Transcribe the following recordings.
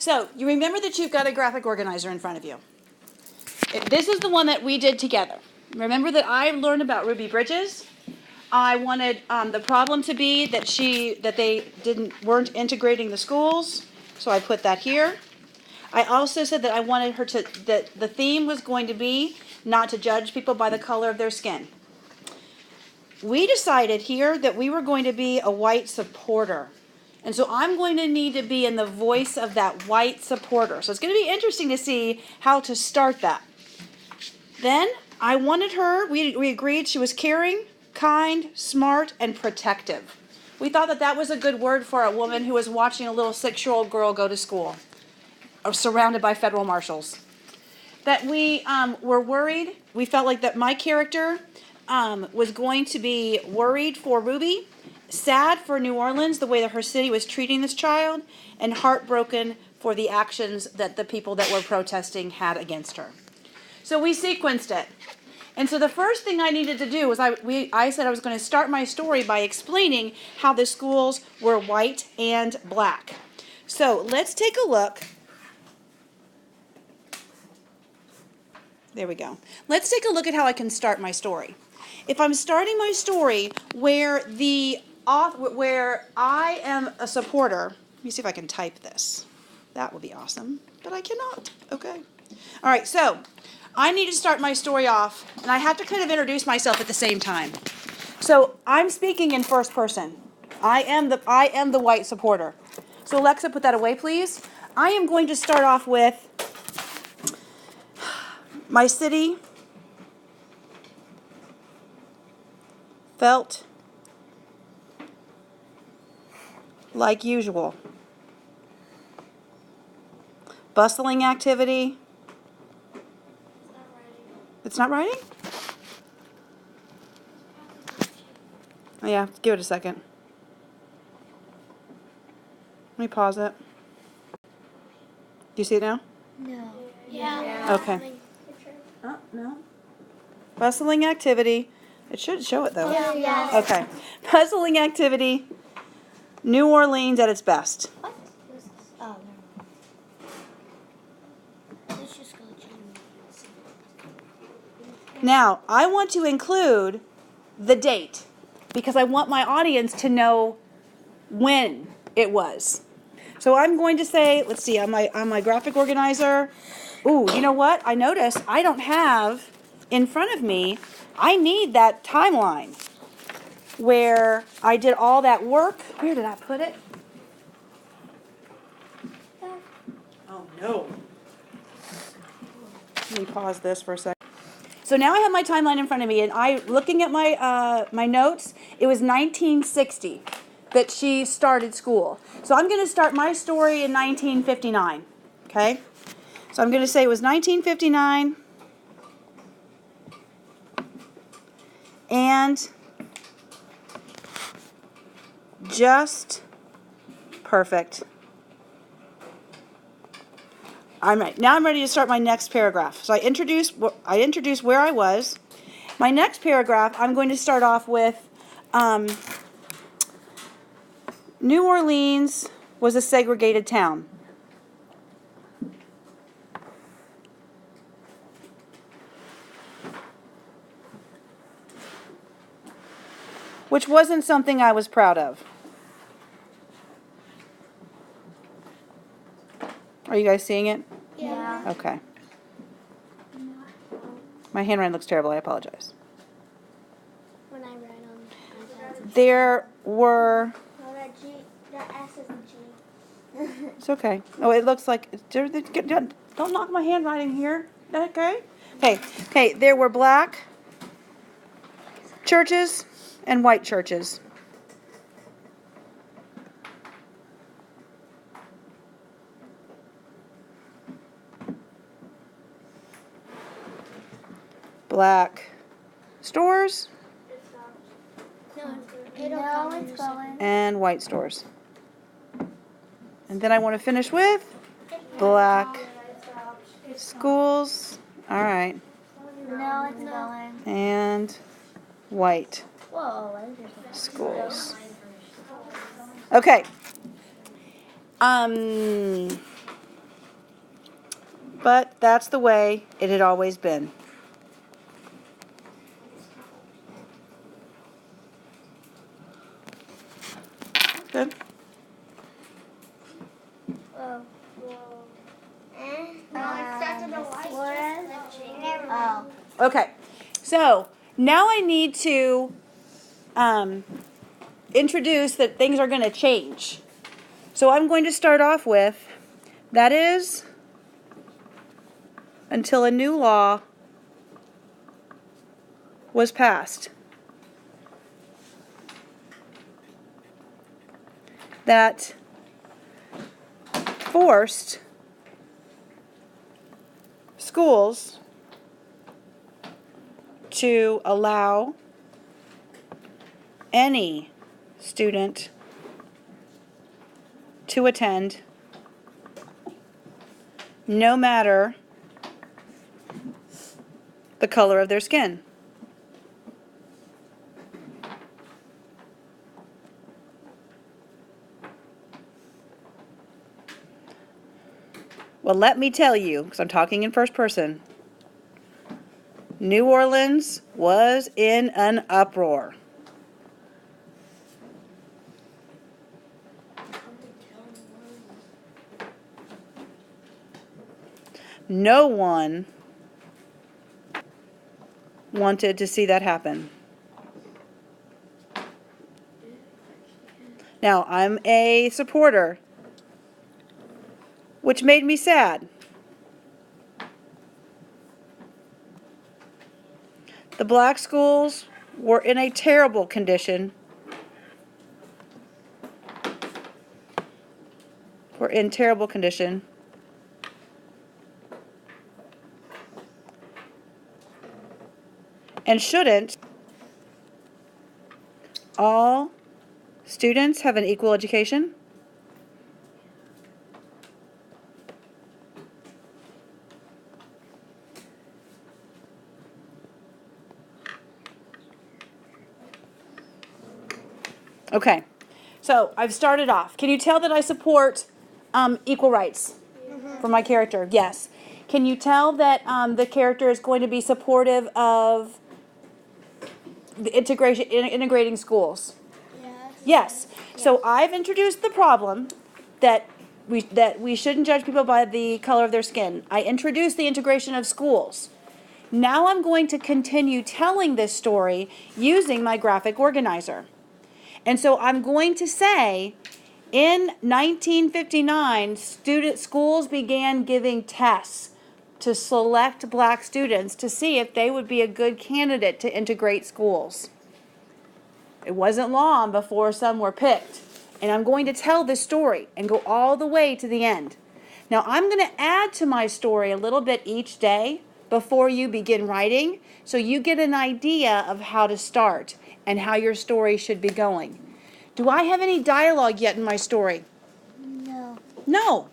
So you remember that you've got a graphic organizer in front of you. This is the one that we did together. Remember that I learned about Ruby Bridges. I wanted the problem to be that they weren't integrating the schools, so I put that here. I also said that I wanted her that the theme was going to be not to judge people by the color of their skin. We decided here that we were going to be a white supporter. And so I'm going to need to be in the voice of that white supporter. So it's going to be interesting to see how to start that. Then I wanted her, we agreed she was caring, kind, smart, and protective. We thought that that was a good word for a woman who was watching a little 6-year-old girl go to school, or surrounded by federal marshals. That we were worried. We felt like that my character was going to be worried for Ruby, sad for New Orleans, the way that her city was treating this child, and heartbroken for the actions that the people that were protesting had against her. So we sequenced it. And so the first thing I needed to do was I said I was going to start my story by explaining how the schools were white and black. So let's take a look. There we go. Let's take a look at how I can start my story. If I'm starting my story where I am a supporter, let me see if I can type this. That would be awesome, but I cannot. Okay. All right, so I need to start my story off, and I have to kind of introduce myself at the same time. So I'm speaking in first person. I am the white supporter. So Alexa, put that away, please. I am going to start off with my city felt like usual. Bustling activity. It's not writing? Oh yeah, give it a second. Let me pause it. Do you see it now? No. Yeah. Okay. Oh, no. Bustling activity. It should show it though. Yeah. Okay. Bustling activity. New Orleans at its best. What? Oh, no. Let's just go to. Now, I want to include the date because I want my audience to know when it was. So I'm going to say, let's see, on my graphic organizer. Ooh, you know what? I noticed I don't have in front of me, I need that timeline where I did all that work. Where did I put it? Oh, no. Let me pause this for a second. So now I have my timeline in front of me, and looking at my notes, it was 1960 that she started school. So I'm going to start my story in 1959, okay? So I'm going to say it was 1959, and just perfect. Now I'm ready to start my next paragraph. So I introduced where I was. My next paragraph, I'm going to start off with New Orleans was a segregated town. Which wasn't something I was proud of. Are you guys seeing it? Yeah. Okay. My handwriting looks terrible. I apologize. When I write on iPads. There were... No, that S isn't G. It's okay. Oh, it looks like... Don't knock my handwriting here. Okay? Okay. There were black churches and white churches. Black stores No, it's going. and white stores. And then I want to finish with black schools. All right. No, it's going. And white Whoa, schools. Okay. but that's the way it had always been. Good. Oh. Okay, so now I need to introduce that things are going to change. So I'm going to start off with, that is, until a new law was passed that forced schools to allow any student to attend, no matter the color of their skin. Well, let me tell you, because I'm talking in first person, New Orleans was in an uproar. No one wanted to see that happen. Now, I'm a supporter, which made me sad. The black schools were in a terrible condition. And shouldn't all students have an equal education? Okay, so I've started off. Can you tell that I support equal rights for my character? Yes. Can you tell that the character is going to be supportive of the integrating schools? Yes. So I've introduced the problem that we shouldn't judge people by the color of their skin. I introduced the integration of schools. Now I'm going to continue telling this story using my graphic organizer. And so I'm going to say, in 1959, schools began giving tests to select black students to see if they would be a good candidate to integrate schools. It wasn't long before some were picked. And I'm going to tell this story and go all the way to the end. Now, I'm going to add to my story a little bit each day before you begin writing, so you get an idea of how to start and how your story should be going. Do I have any dialogue yet in my story? No. No.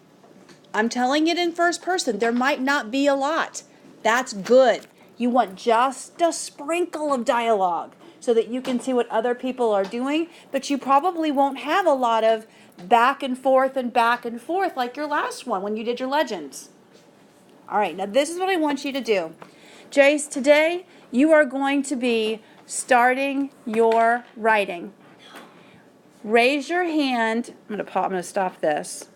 I'm telling it in first person. There might not be a lot. That's good. You want just a sprinkle of dialogue so that you can see what other people are doing, but you probably won't have a lot of back and forth like your last one when you did your legends. All right, now this is what I want you to do. Jace, today you are going to be starting your writing. Raise your hand. I'm going to stop this.